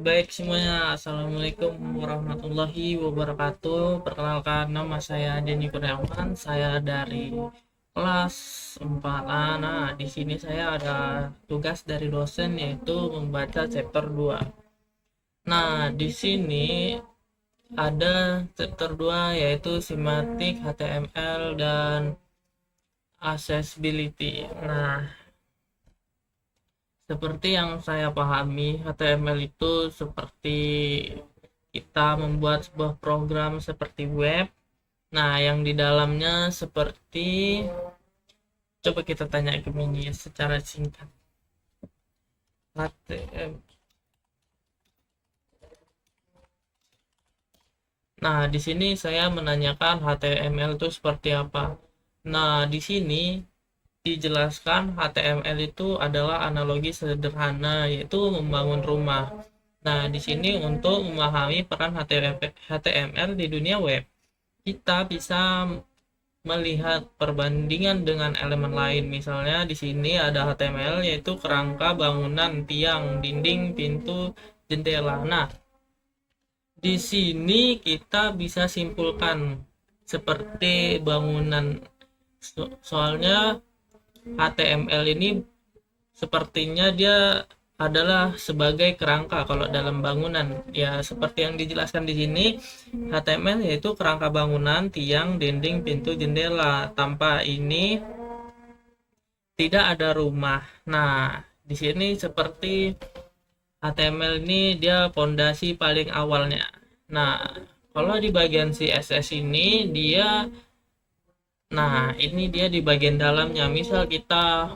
Baik semuanya, Assalamualaikum warahmatullahi wabarakatuh. Perkenalkan, nama saya Denny Kurniawan. Saya dari kelas 4A. Nah, di sini saya ada tugas dari dosen yaitu membaca chapter 2. Nah, di sini ada chapter 2 yaitu Semantic, HTML, dan Accessibility. Nah, seperti yang saya pahami, HTML itu seperti kita membuat sebuah program seperti web. Nah, yang di dalamnya seperti, coba kita tanya ke Mini secara singkat. HTML. Nah, di sini saya menanyakan HTML itu seperti apa. Nah, di sini dijelaskan HTML itu adalah analogi sederhana yaitu membangun rumah. Nah, di sini untuk memahami peran HTML di dunia web, kita bisa melihat perbandingan dengan elemen lain. Misalnya di sini ada HTML yaitu kerangka bangunan, tiang, dinding, pintu, jendela. Nah, di sini kita bisa simpulkan seperti bangunan. Soalnya HTML ini sepertinya dia adalah sebagai kerangka kalau dalam bangunan. Ya, seperti yang dijelaskan di sini, HTML yaitu kerangka bangunan, tiang, dinding, pintu, jendela. Tanpa ini tidak ada rumah. Nah, di sini seperti HTML ini dia pondasi paling awalnya. Nah, kalau di bagian CSS ini ini dia di bagian dalamnya. Misal kita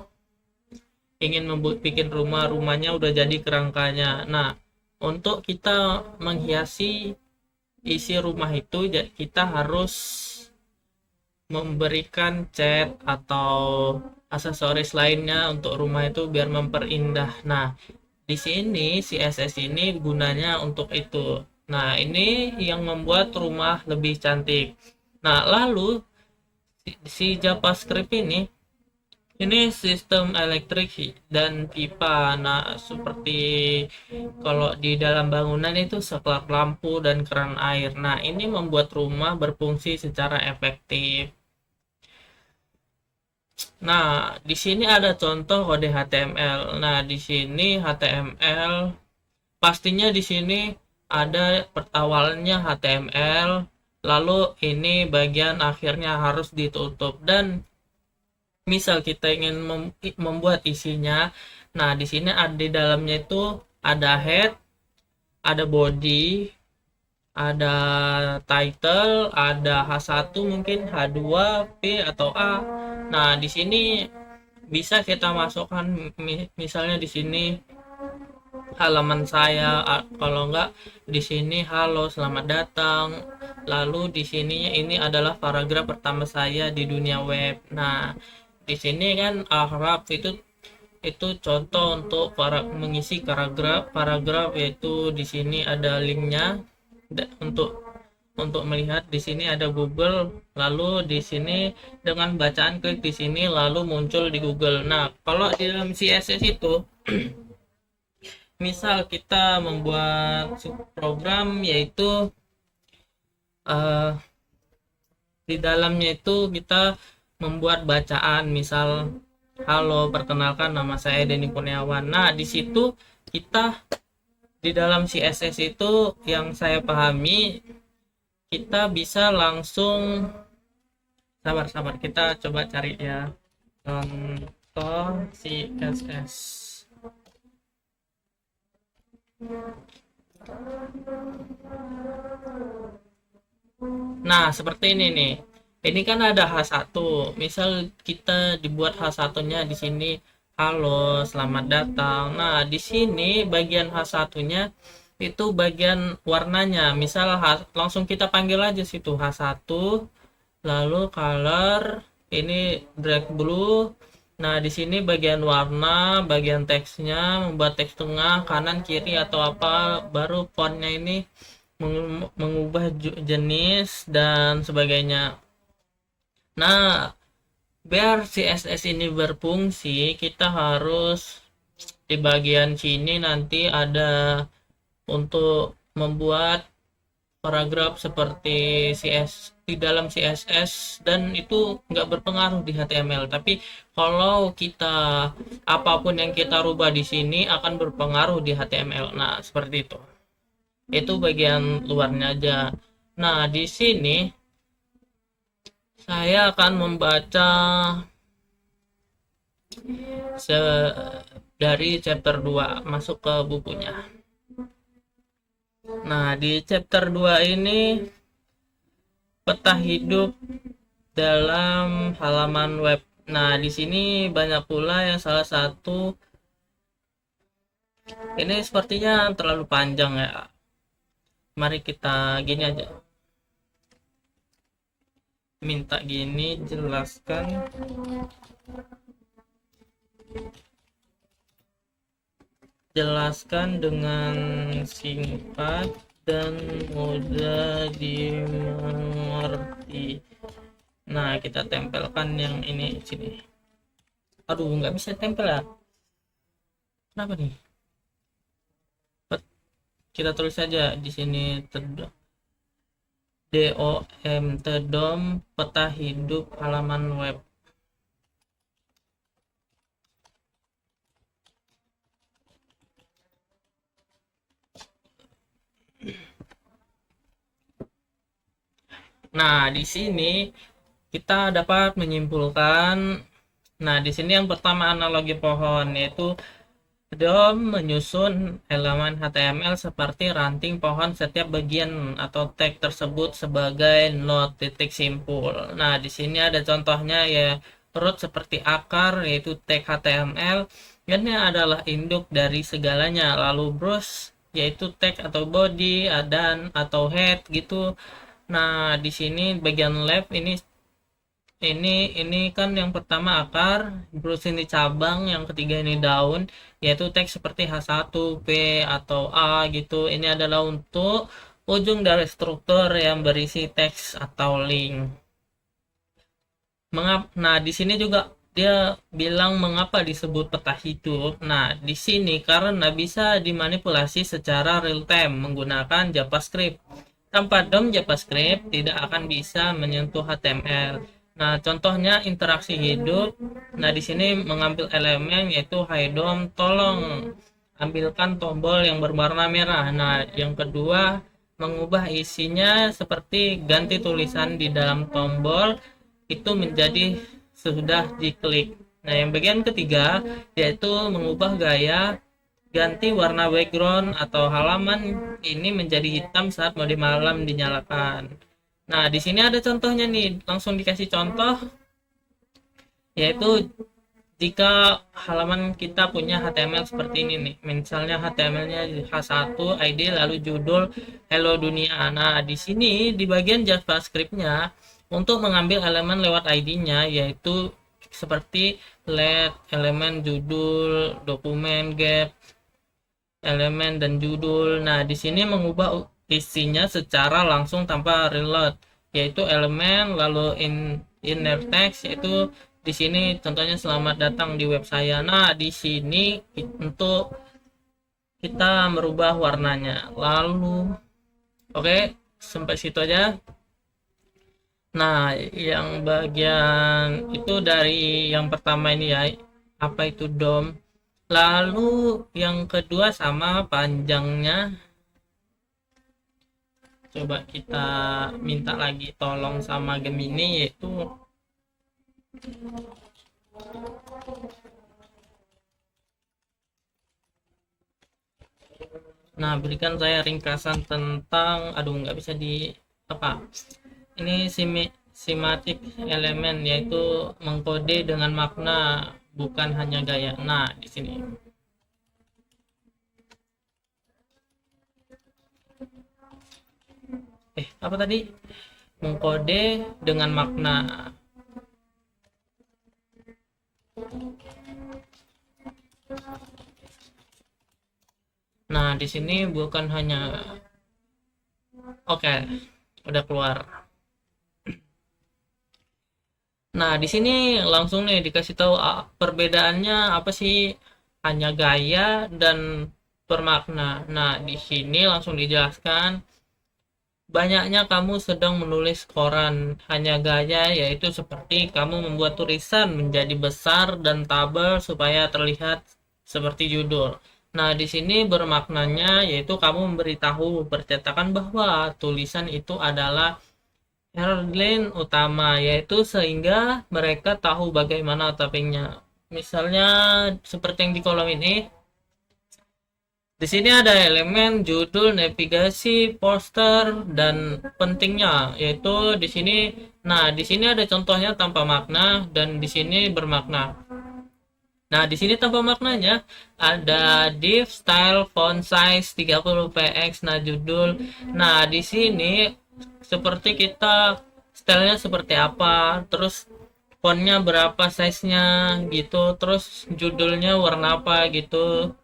ingin bikin rumahnya udah jadi kerangkanya. Nah, untuk kita menghiasi isi rumah itu, kita harus memberikan cat atau aksesoris lainnya untuk rumah itu biar memperindah. Nah, di sini CSS ini gunanya untuk itu. Nah, ini yang membuat rumah lebih cantik. Nah, lalu si JavaScript ini sistem elektrik dan pipa. Nah, seperti kalau di dalam bangunan itu sekelap lampu dan keran air. Nah, ini membuat rumah berfungsi secara efektif. Nah, di sini ada contoh kode HTML. Nah, di sini HTML pastinya di sini ada awalnya HTML, lalu ini bagian akhirnya harus ditutup dan misal kita ingin membuat isinya. Nah, di sini ada di dalamnya itu ada head, ada body, ada title, ada H1 mungkin, H2, P atau A. Nah, di sini bisa kita masukkan misalnya di sini halaman saya, kalau enggak di sini halo selamat datang, lalu di sini ini adalah paragraf pertama saya di dunia web. Nah, di sini kan Arab itu contoh untuk mengisi paragraf yaitu di sini ada linknya untuk melihat. Di sini ada Google, lalu di sini dengan bacaan klik di sini lalu muncul di Google. Nah, kalau di dalam CSS itu misal kita membuat program yaitu uh, di dalamnya itu kita membuat bacaan, misal halo perkenalkan nama saya Denny Kurniawan. Nah, di situ kita di dalam CSS itu yang saya pahami kita bisa langsung, sabar kita coba cari ya contoh CSS. Nah, seperti ini nih. Ini kan ada H1. Misal kita dibuat H1-nya di sini halo, selamat datang. Nah, di sini bagian H1-nya itu bagian warnanya. Misal langsung kita panggil aja situ H1, lalu color ini drag blue. Nah, di sini bagian warna, bagian teksnya, membuat teks tengah, kanan, kiri atau apa, baru fontnya ini mengubah jenis dan sebagainya. Nah, biar CSS ini berfungsi, kita harus di bagian sini nanti ada untuk membuat paragraf seperti di dalam CSS, dan itu nggak berpengaruh di HTML. Tapi kalau kita apapun yang kita rubah di sini akan berpengaruh di HTML. Nah, seperti itu. Itu bagian luarnya aja. Nah, di sini saya akan membaca dari chapter 2 masuk ke bukunya. Nah, di chapter 2 ini peta hidup dalam halaman web. Nah, di sini banyak pula yang salah satu ini sepertinya terlalu panjang ya. Mari kita gini aja. Minta gini jelaskan. Jelaskan dengan singkat dan mudah dimengerti. Nah, kita tempelkan yang ini sini. Aduh, nggak bisa tempel ya. Kenapa nih? Kita tulis saja di sini DOM peta hidup halaman web. Nah, di sini kita dapat menyimpulkan. Nah, di sini yang pertama analogi pohon, yaitu DOM menyusun elemen HTML seperti ranting pohon, setiap bagian atau tag tersebut sebagai node titik simpul. Nah, di sini ada contohnya ya, root seperti akar, yaitu tag HTML. Ini adalah induk dari segalanya. Lalu brush yaitu tag atau body, dan atau head gitu. Nah, di sini bagian left ini kan yang pertama akar, terus ini cabang, yang ketiga ini daun, yaitu teks seperti H1, P atau A gitu. Ini adalah untuk ujung dari struktur yang berisi teks atau link. Nah, di sini juga dia bilang mengapa disebut peta hidup. Nah, di sini karena bisa dimanipulasi secara real time menggunakan JavaScript. Tanpa DOM JavaScript tidak akan bisa menyentuh HTML. Nah, contohnya interaksi hidup. Nah, di sini mengambil elemen yaitu hi DOM, tolong ambilkan tombol yang berwarna merah. Nah, yang kedua mengubah isinya seperti ganti tulisan di dalam tombol itu menjadi sudah diklik. Nah, yang bagian ketiga yaitu mengubah gaya, ganti warna background atau halaman ini menjadi hitam saat mode malam dinyalakan. Nah, di sini ada contohnya nih, langsung dikasih contoh, yaitu jika halaman kita punya HTML seperti ini nih, misalnya HTML-nya H1 ID lalu judul Hello Dunia. Nah, di sini di bagian JavaScript-nya untuk mengambil elemen lewat ID-nya yaitu seperti let elemen judul, dokumen, gap, elemen dan judul. Nah, di sini mengubah isinya secara langsung tanpa reload, yaitu elemen lalu inner text, yaitu di sini contohnya selamat datang di web saya. Nah, di sini untuk kita merubah warnanya. Lalu oke, sampai situ aja. Nah, yang bagian itu dari yang pertama ini ya, apa itu DOM. Lalu yang kedua sama panjangnya. Coba kita minta lagi tolong sama Gemini, yaitu nah, berikan saya ringkasan tentang, aduh nggak bisa di apa ini, semantik elemen, yaitu mengkode dengan makna bukan hanya gaya. Nah, di sini apa tadi, mengkode dengan makna. Nah, di sini bukan hanya oke, udah keluar. Nah, di sini langsung nih dikasih tahu perbedaannya apa sih, hanya gaya dan bermakna. Nah, di sini langsung dijelaskan banyaknya kamu sedang menulis koran, hanya gaya yaitu seperti kamu membuat tulisan menjadi besar dan tabel supaya terlihat seperti judul. Nah, di sini bermaknanya yaitu kamu memberitahu percetakan bahwa tulisan itu adalah headline utama, yaitu sehingga mereka tahu bagaimana tappingnya. Misalnya seperti yang di kolom ini, di sini ada elemen judul, navigasi, poster, dan pentingnya, yaitu di sini. Nah, di sini ada contohnya tanpa makna dan di sini bermakna. Nah, di sini tanpa maknanya ada div, style, font size 30 px. Nah, judul. Nah, di sini seperti kita stylenya seperti apa, terus fontnya berapa size-nya gitu, terus judulnya warna apa gitu.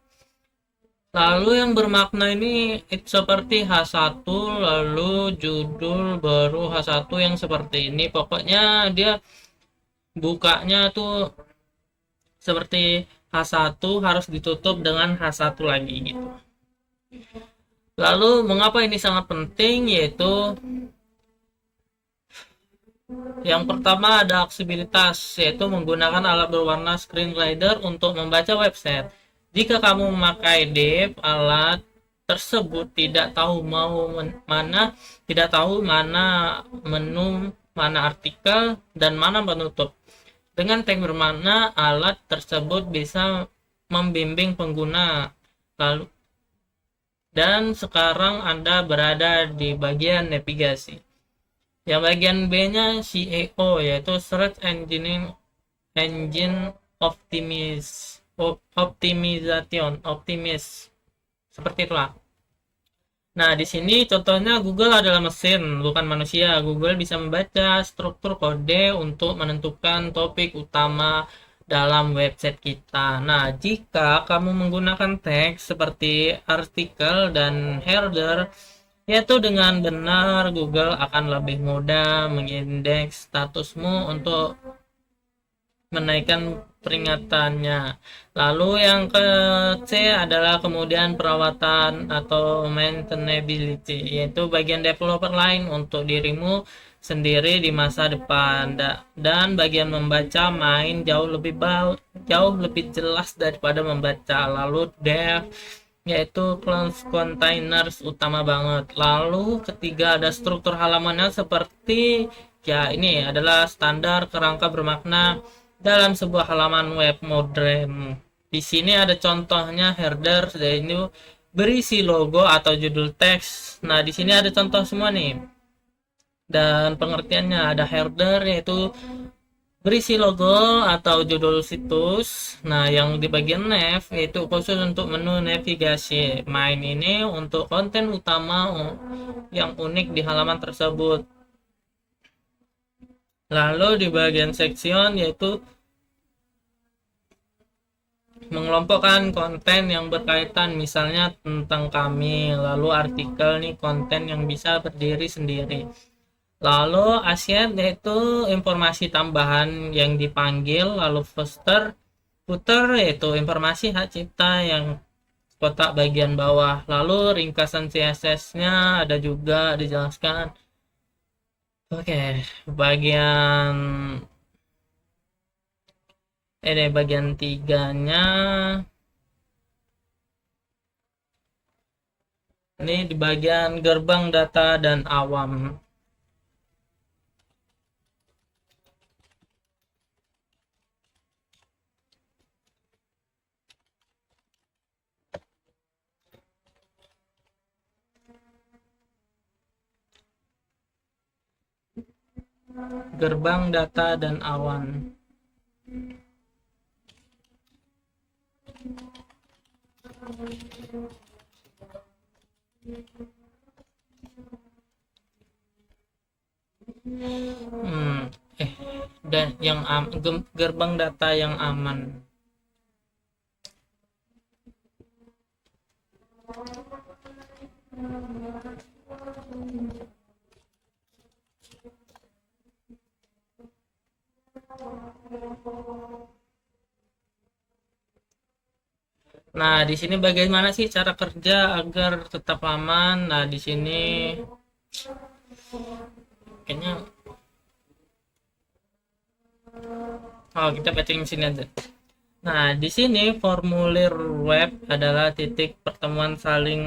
Lalu yang bermakna ini seperti H1, lalu judul baru H1 yang seperti ini. Pokoknya dia bukanya tuh seperti H1 harus ditutup dengan H1 lagi gitu. Lalu mengapa ini sangat penting, yaitu yang pertama ada aksesibilitas, yaitu menggunakan alat berwarna screen reader untuk membaca website. Jika kamu memakai div, alat tersebut tidak tahu mana menu, mana artikel, dan mana penutup. Dengan tag bermakna, alat tersebut bisa membimbing pengguna. Lalu dan sekarang Anda berada di bagian navigasi. Yang bagian B-nya SEO, yaitu Search Engine Optimization. Seperti itulah. Nah, di sini contohnya Google adalah mesin, bukan manusia. Google bisa membaca struktur kode untuk menentukan topik utama dalam website kita. Nah, jika kamu menggunakan teks seperti artikel dan header, yaitu dengan benar, Google akan lebih mudah mengindeks statusmu untuk menaikkan peringatannya. Lalu yang ke C adalah kemudian perawatan atau maintainability, yaitu bagian developer lain untuk dirimu sendiri di masa depan. Dan bagian membaca main jauh lebih jelas daripada membaca. Lalu dev, yaitu close containers utama banget. Lalu ketiga ada struktur halamannya seperti, ya ini adalah standar kerangka bermakna dalam sebuah halaman web modern. Di sini ada contohnya header, yaitu berisi logo atau judul teks. Nah, di sini ada contoh semua nih. Dan pengertiannya ada header, yaitu berisi logo atau judul situs. Nah, yang di bagian nav itu khusus untuk menu navigasi. Main ini untuk konten utama yang unik di halaman tersebut. Lalu di bagian section, yaitu mengelompokkan konten yang berkaitan, misalnya tentang kami. Lalu artikel nih, konten yang bisa berdiri sendiri. Lalu aset, yaitu informasi tambahan yang dipanggil. Lalu footer yaitu informasi hak cipta yang kotak bagian bawah. Lalu ringkasan CSS-nya ada juga dijelaskan. Oke, bagian bagian tiganya ini di bagian gerbang data dan awam. Gerbang data dan awan. Dan yang gerbang data yang aman. Nah, di sini bagaimana sih cara kerja agar tetap aman? Nah, di sini kayaknya kita bacain di sini aja. Nah, di sini formulir web adalah titik pertemuan saling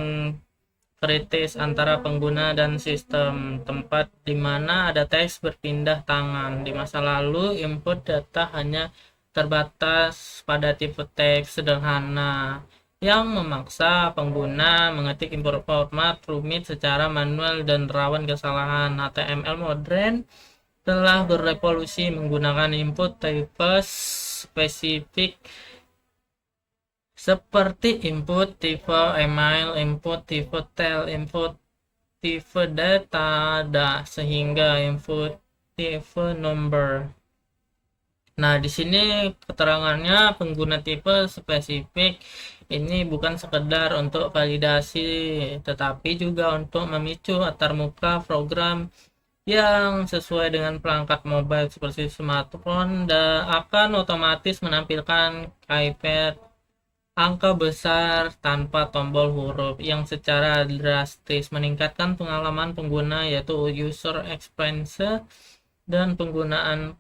kritis antara pengguna dan sistem, tempat di mana ada teks berpindah tangan. Di masa lalu, input data hanya terbatas pada tipe teks sederhana yang memaksa pengguna mengetik format rumit secara manual dan rawan kesalahan. HTML modern telah berevolusi menggunakan input tipe spesifik seperti input tipe email, input tipe tel, input tipe data, sehingga input tipe number. Nah, di sini keterangannya pengguna tipe spesifik ini bukan sekedar untuk validasi, tetapi juga untuk memicu antarmuka program yang sesuai dengan perangkat mobile seperti smartphone dan akan otomatis menampilkan keypad angka besar tanpa tombol huruf yang secara drastis meningkatkan pengalaman pengguna yaitu user experience dan penggunaan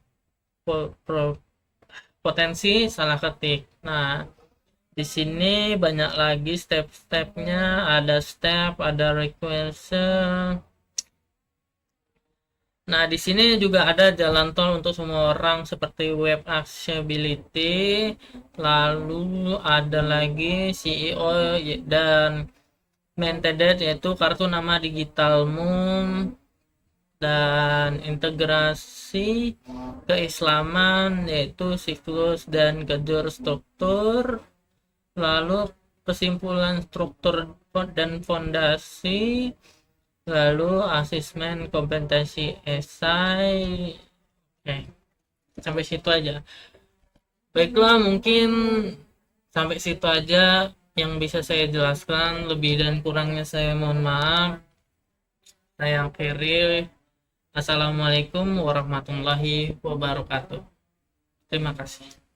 potensi salah ketik. Nah, di sini banyak lagi step-stepnya, ada step, ada request. Nah, di sini juga ada jalan tol untuk semua orang seperti web accessibility, lalu ada lagi CEO dan maintained yaitu kartu nama digitalmu dan integrasi keislaman yaitu siklus dan kejur struktur, lalu kesimpulan struktur dan fondasi, lalu asesmen kompetensi esai. Oke, sampai situ aja. Baiklah, mungkin sampai situ aja yang bisa saya jelaskan. Lebih dan kurangnya saya mohon maaf. Saya akhiri. Assalamualaikum warahmatullahi wabarakatuh. Terima kasih.